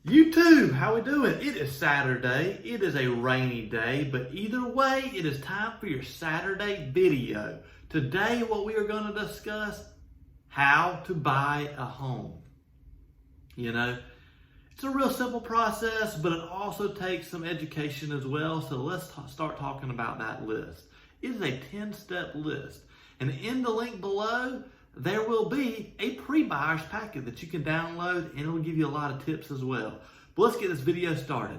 YouTube, how we doing? It is Saturday. It is a rainy day, but either way, it is time for your Saturday video. Today, what we are going to discuss, how to buy a home. You know, it's a real simple process, but it also takes some education as well. So let's start talking about that list. It is a 10-step list. And in the link below, there will be a pre-buyer's packet that you can download, and it will give you a lot of tips as well. But let's get this video started.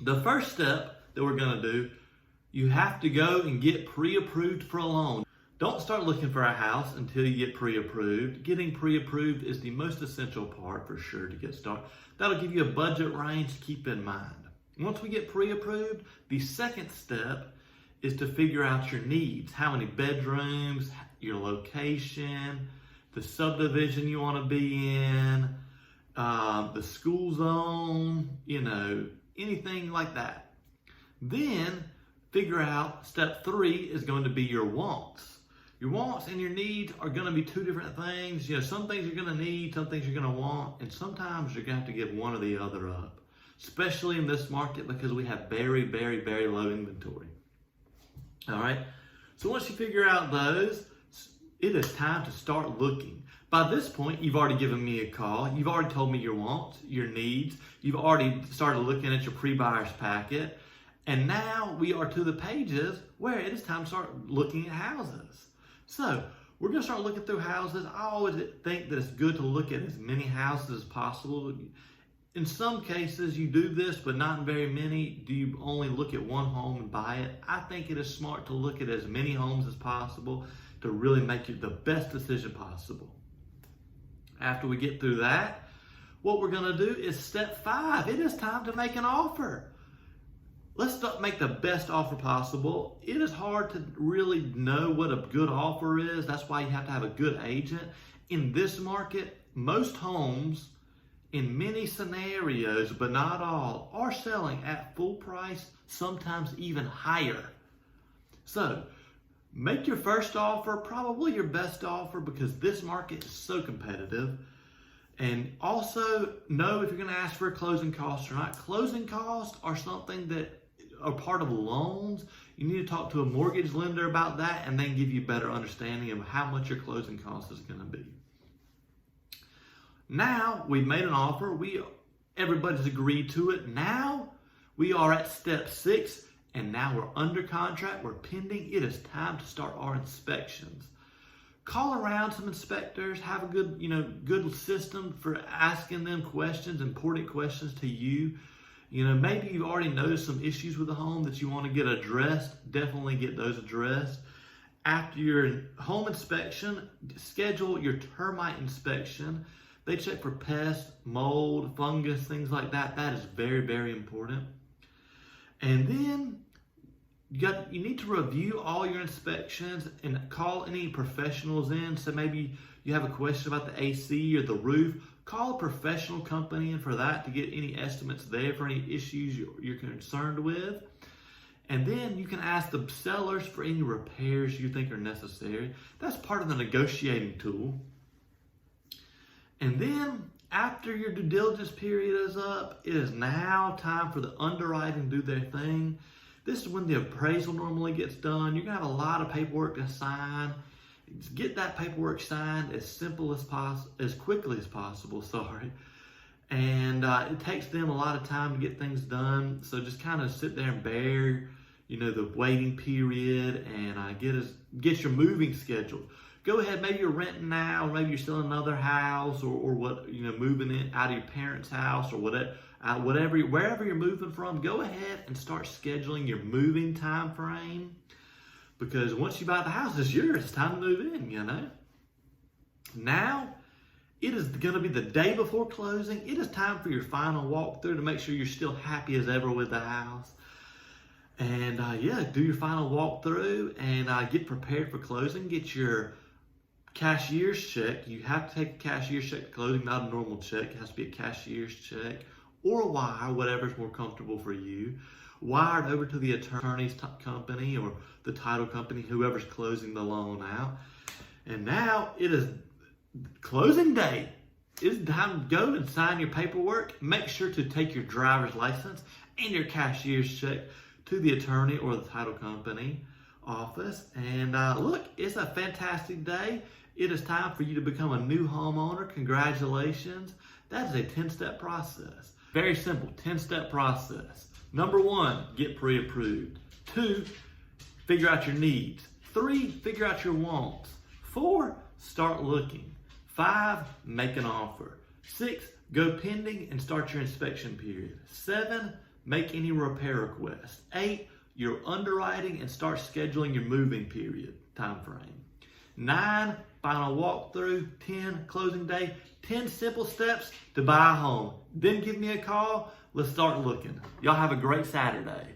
The first step that we're going to do, you have to go and get pre-approved for a loan. Don't start looking for a house until you get pre-approved. Getting pre-approved is the most essential part for sure to get started. That'll give you a budget range to keep in mind. Once we get pre-approved, the second step is to figure out your needs. How many bedrooms, your location, the subdivision you want to be in, the school zone, anything like that. Then figure out step 3 is going to be your wants. Your wants and your needs are going to be two different things. Some things you're going to need, some things you're going to want, and sometimes you're going to have to give one or the other up, especially in this market because we have very, very, very low inventory. All right, so once you figure out those, it is time to start looking. By this point, you've already given me a call. You've already told me your wants, your needs. You've already started looking at your pre-buyer's packet. And now we are to the pages where it is time to start looking at houses. So we're going to start looking through houses. I always think that it's good to look at as many houses as possible. In some cases, you do this, but not in very many. Do you only look at one home and buy it? I think it is smart to look at as many homes as possible to really make it the best decision possible. After we get through that, what we're going to do is step 5. It is time to make an offer. Let's make the best offer possible. It is hard to really know what a good offer is. That's why you have to have a good agent. In this market, most homes, in many scenarios, but not all, are selling at full price, sometimes even higher. So, make your first offer probably your best offer because this market is so competitive. And also know if you're going to ask for a closing cost or not. Closing costs are something that are part of loans. You need to talk to a mortgage lender about that and then give you a better understanding of how much your closing cost is going to be. Now we've made an offer. Everybody's agreed to it. Now we are at step 6, and now we're under contract. We're pending. It is time to start our inspections. Call around some inspectors. Have a good system for asking them questions, important questions to you. Maybe you've already noticed some issues with the home that you want to get addressed. Definitely get those addressed. After your home inspection, schedule your termite inspection. They check for pests, mold, fungus, things like that. That is very, very important. And then you need to review all your inspections and call any professionals in. So maybe you have a question about the AC or the roof. Call a professional company in for that to get any estimates there for any issues you're concerned with. And then you can ask the sellers for any repairs you think are necessary. That's part of the negotiating tool. And then after your due diligence period is up, it is now time for the underwriting to do their thing. This is when the appraisal normally gets done. You're going to have a lot of paperwork to sign. Get that paperwork signed as quickly as possible, And it takes them a lot of time to get things done. So just kind of sit there and bear, the waiting period and get your moving scheduled. Go ahead, maybe you're renting now, or maybe you're selling another house or moving in out of your parents' house or wherever you're moving from. Go ahead and start scheduling your moving time frame because once you buy the house, it's yours. It's time to move in, Now, it is going to be the day before closing. It is time for your final walkthrough to make sure you're still happy as ever with the house. And do your final walkthrough and get prepared for closing. Get your cashier's check. You have to take a cashier's check to closing, not a normal check. It has to be a cashier's check or a wire, whatever's more comfortable for you. Wire it over to the attorney's company or the title company, whoever's closing the loan out. And now it is closing day. it's time to go and sign your paperwork. Make sure to take your driver's license and your cashier's check to the attorney or the title company office. And look, it's a fantastic day. It is time for you to become a new homeowner. Congratulations. That is a 10-step process. Very simple, 10-step process. Number 1, get pre-approved. 2, figure out your needs. 3, figure out your wants. 4, start looking. 5, make an offer. 6, go pending and start your inspection period. 7, make any repair requests. 8, your underwriting and start scheduling your moving period time frame. 9, final walkthrough. 10, closing day. 10 simple steps to buy a home. Then give me a call. Let's start looking. Y'all have a great Saturday.